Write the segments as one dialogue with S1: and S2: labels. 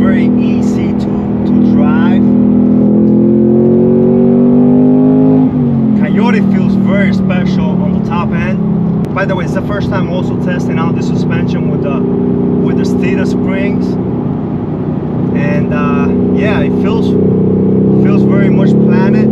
S1: very easy to drive. Coyote feels very special on the top end. By the way, it's the first time also testing out the suspension with the Steeda Springs, and yeah, it feels very much Planet.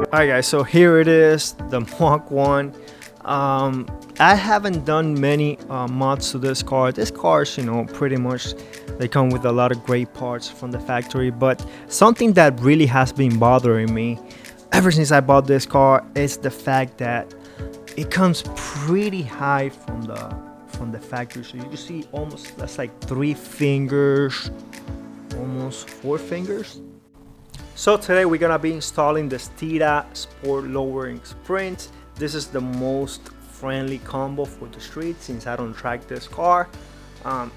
S1: Alright guys, so here it is, the Mach 1. I haven't done many mods to this car. This car's, you know, pretty much they come with a lot of great parts from the factory, but something that really has been bothering me ever since I bought this car is the fact that it comes pretty high from the factory. So you can see almost, that's like 3 fingers, almost 4 fingers. So today we're gonna be installing the Steeda Sport Lowering Springs. This is the most friendly combo for the street since I don't track this car.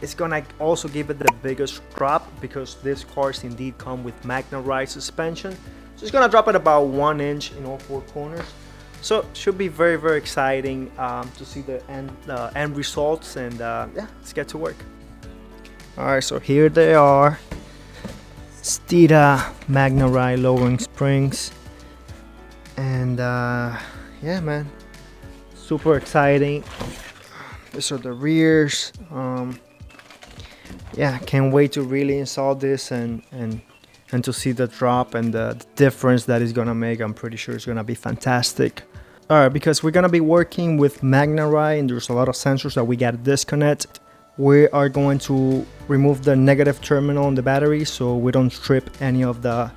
S1: It's gonna also give it the biggest drop because this cars indeed come with Mach suspension. So it's gonna drop it about 1 inch in all 4 corners. So should be very, very exciting to see the end results, and yeah, let's get to work. All right, so here they are. Steeda Mach Lowering Springs, and yeah man, super exciting. These are the rears. Yeah, can't wait to really install this and to see the drop and the difference that it's gonna make. I'm pretty sure it's gonna be fantastic. All right, because we're gonna be working with Mach, and there's a lot of sensors that we gotta disconnect. We are going to remove the negative terminal on the battery so we don't strip any of the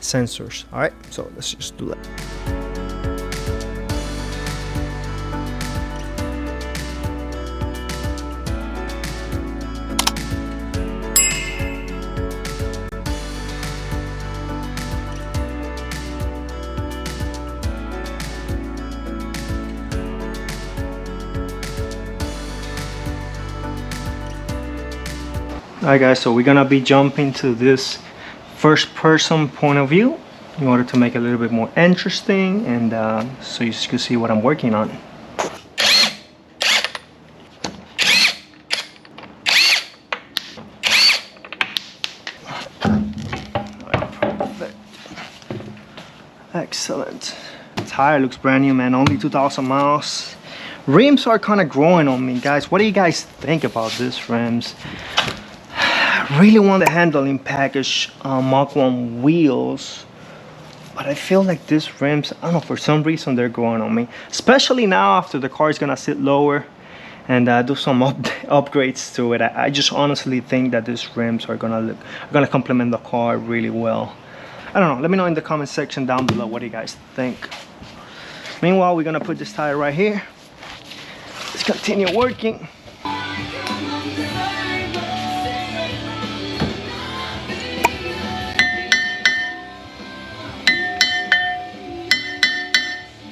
S1: sensors. All right, so let's just do that. Alright guys, so we're gonna be jumping to this first person point of view in order to make it a little bit more interesting, and so you can see what I'm working on. Perfect. Excellent. Tire looks brand new, man. Only 2,000 miles. Rims are kind of growing on me, guys. What do you guys think about this rims? Really want the handling package Mach 1 wheels, but I feel like these rims, I don't know, for some reason they're growing on me, especially now after the car is gonna sit lower and do some upgrades to it. I just honestly think that these rims are gonna complement the car really well. I don't know, let me know in the comment section down below what do you guys think. Meanwhile, we're gonna put this tire right here. Let's continue working.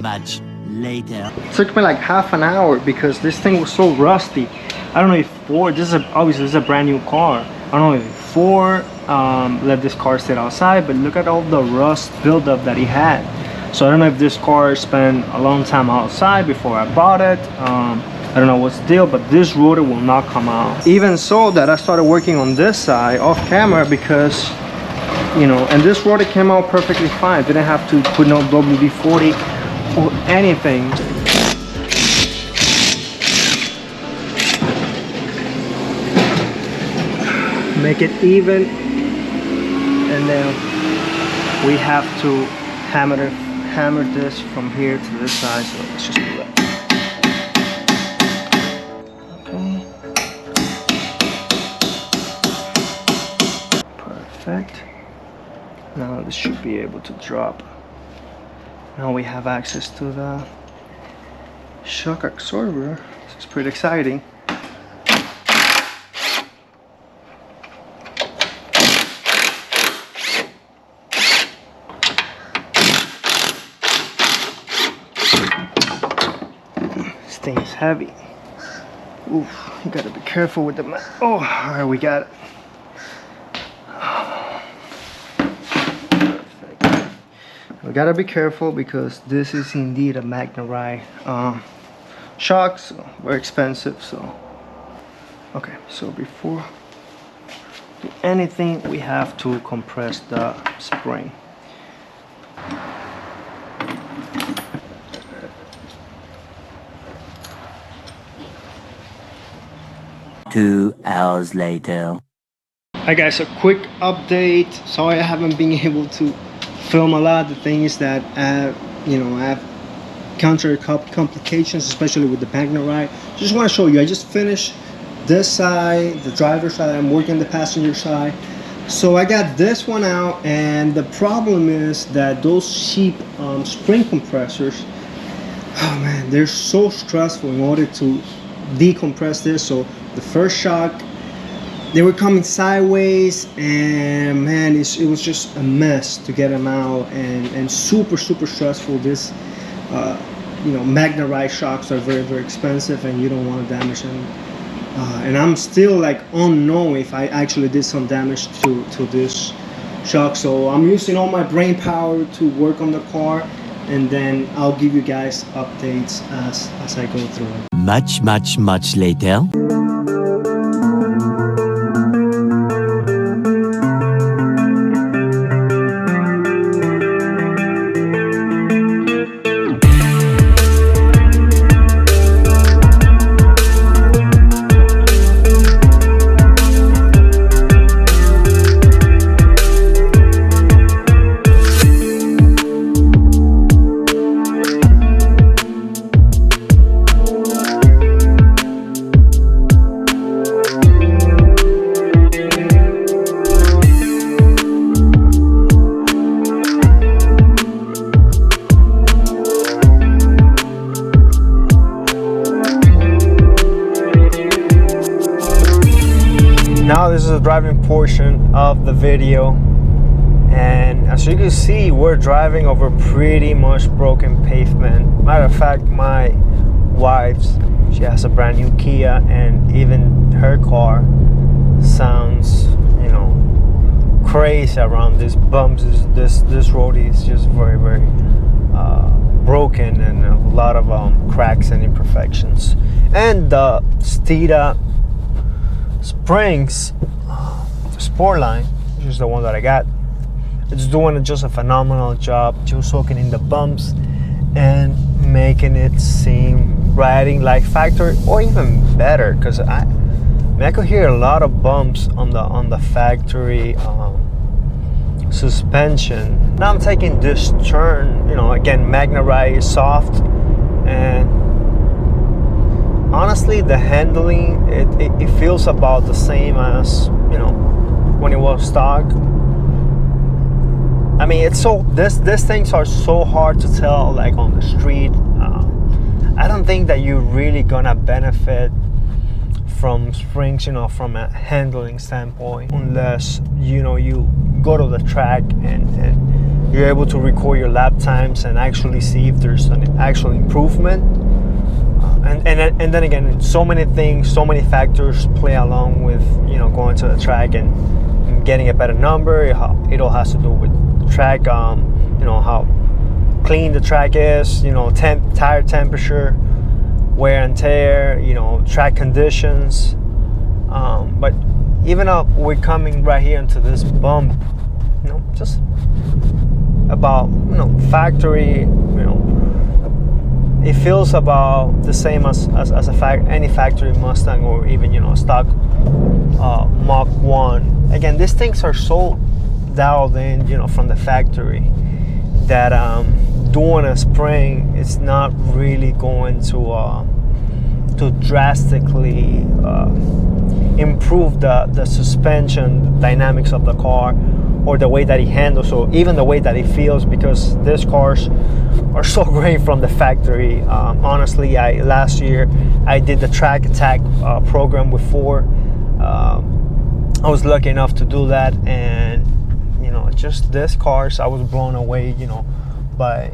S2: Much later.
S1: It took me like half an hour because this thing was so rusty. I don't know if Ford, obviously this is a brand new car. I don't know if Ford let this car sit outside, but look at all the rust buildup that he had. So I don't know if this car spent a long time outside before I bought it. I don't know what's the deal, but this rotor will not come out. Even so that I started working on this side off camera because, you know, and this rotor came out perfectly fine. Didn't have to put no WD-40 or anything. Make it even, and then we have to hammer this from here to this side. So let's just do that. Okay. Perfect. Now this should be able to drop. Now we have access to the shock absorber. This is pretty exciting. This thing is heavy. Oof, you gotta be careful with the oh, all right, we got it. I gotta be careful because this is indeed a Magnarite shocks, very expensive. So okay, so before do anything we have to compress the spring.
S2: 2 hours later.
S1: Hi guys, a quick update. Sorry I haven't been able to film a lot. The thing is that I've encountered complications, especially with the Magnarite. Just want to show you. I just finished this side, the driver's side. I'm working the passenger side. So I got this one out, and the problem is that those cheap spring compressors, oh man, they're so stressful in order to decompress this. So the first shock, they were coming sideways, and man, it was just a mess to get them out, and super stressful. This Magnarite shocks are very expensive, and you don't want to damage them. And I'm still like unknown if I actually did some damage to this shock. So I'm using all my brain power to work on the car, and then I'll give you guys updates as I go through it.
S2: Much later.
S1: Now this is the driving portion of the video, and as you can see, we're driving over pretty much broken pavement. Matter of fact, my wife's, she has a brand new Kia, and even her car sounds, crazy around these bumps. This road is just very broken, and a lot of cracks and imperfections. And the Steeda Springs Sport line, which is the one that I got, it's doing just a phenomenal job, just soaking in the bumps and making it seem riding like factory, or even better, because I could hear a lot of bumps on the factory suspension. Now I'm taking this turn, again, Magnarite is soft, and honestly, the handling, it feels about the same as when it was stock. I mean, it's so these things are so hard to tell, like on the street. I don't think that you're really gonna benefit from springs, from a handling standpoint, unless you go to the track and you're able to record your lap times and actually see if there's an actual improvement. And then again, so many things, so many factors play along with going to the track and getting a better number. It all has to do with the track, how clean the track is, tire temperature, wear and tear, track conditions. But even though we're coming right here into this bump, just about factory, it feels about the same as any factory Mustang, or even stock Mach 1. Again, these things are so dialed in from the factory that doing a spring, it's not really going to drastically improve the suspension dynamics of the car, or the way that it handles, or even the way that it feels, because these cars are so great from the factory. Honestly, last year I did the Track Attack program with Ford. I was lucky enough to do that, and just these cars, I was blown away by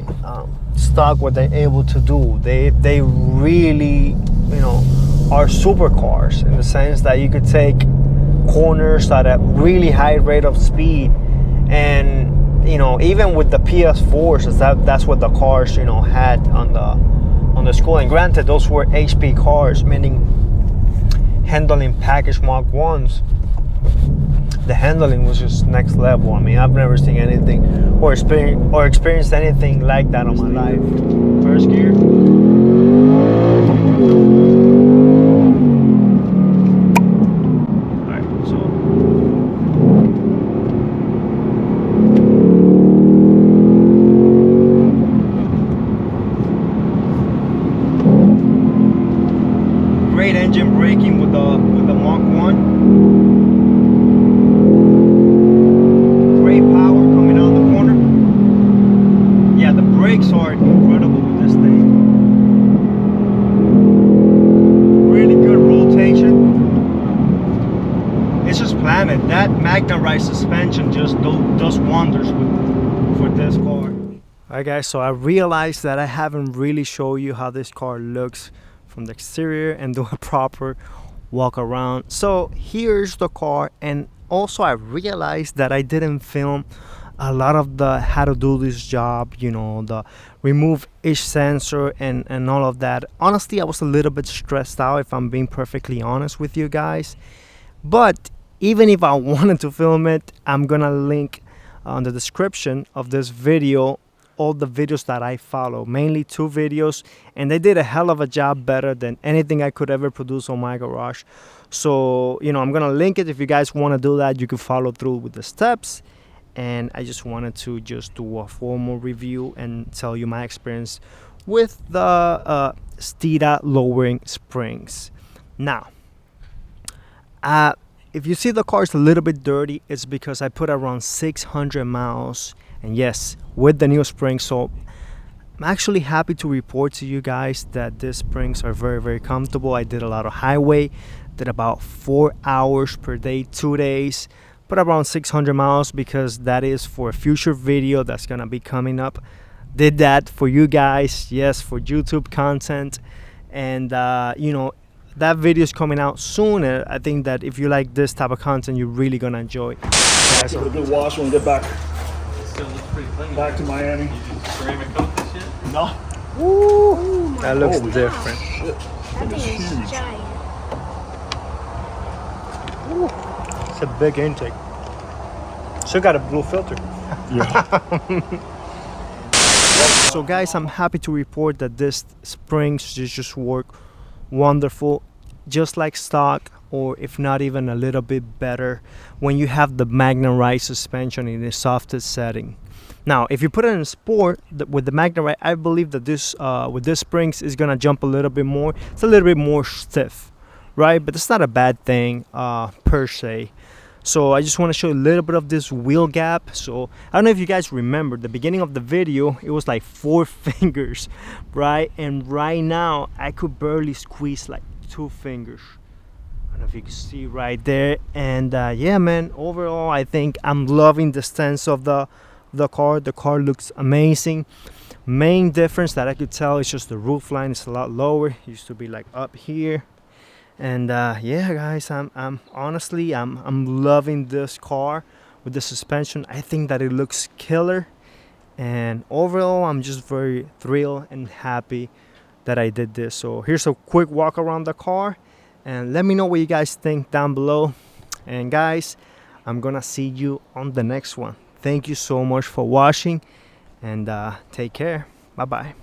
S1: stock, what they're able to do. They really are supercars, in the sense that you could take corners at a really high rate of speed and you know, even with the PS4s, that's what the cars, you know, had on the school. And granted, those were HP cars, meaning handling package Mach 1s. The handling was just next level. I mean, I've never seen anything or experienced anything like that on my life. First gear. Alright, so great engine braking with the Mach 1. Brakes are incredible with this thing. Really good rotation. It's just planted. That magnetized suspension just does wonders for this car. Alright guys, so I realized that I haven't really shown you how this car looks from the exterior and do a proper walk around. So here's the car, and also I realized that I didn't film a lot of the how to do this job, you know, the remove each sensor and all of that. Honestly, I was a little bit stressed out, if I'm being perfectly honest with you guys. But even if I wanted to film it, I'm gonna link on the description of this video all the videos that I follow, mainly 2 videos, and they did a hell of a job, better than anything I could ever produce on my garage. So, you know, I'm gonna link it. If you guys want to do that, you can follow through with the steps. And I just wanted to just do a formal review and tell you my experience with the Steeda Lowering Springs. Now, if you see the car is a little bit dirty, it's because I put around 600 miles, and yes, with the new springs. So I'm actually happy to report to you guys that these springs are very, very comfortable. I did a lot of highway, did about 4 hours per day, 2 days. Put around 600 miles because that is for a future video that's gonna be coming up. Did that for you guys, yes, for YouTube content. And you know, that video is coming out soon, and I think that if you like this type of content, you're really gonna enjoy.
S3: Give it a good wash when we get back.
S4: Still looks pretty clean.
S3: Back to Miami.
S4: You just ceramic coat and shit?
S3: No.
S1: Woo, that looks
S3: Holy
S1: different.
S3: Shit.
S5: That
S3: It's
S5: thing is
S3: huge.
S5: giant.
S1: It's a big intake. Still got a blue filter.
S3: Yeah.
S1: So guys, I'm happy to report that this springs just work wonderful, just like stock, or if not even a little bit better when you have the magnetized suspension in the softest setting. Now, if you put it in sport with the magnetized, I believe that this with this springs is gonna jump a little bit more. It's a little bit more stiff, right? But it's not a bad thing per se. So I just want to show you a little bit of this wheel gap. So I don't know if you guys remember the beginning of the video, it was like 4 fingers, right? And right now I could barely squeeze like 2 fingers. I don't know if you can see right there. And yeah, man, overall I think I'm loving the stance of the car. The car looks amazing. Main difference that I could tell is just the roof line is a lot lower. It used to be like up here. And yeah, guys, I'm honestly I'm loving this car with the suspension. I think that it looks killer, and overall I'm just very thrilled and happy that I did this. So here's a quick walk around the car, and let me know what you guys think down below. And guys, I'm gonna see you on the next one. Thank you so much for watching, and take care. Bye bye.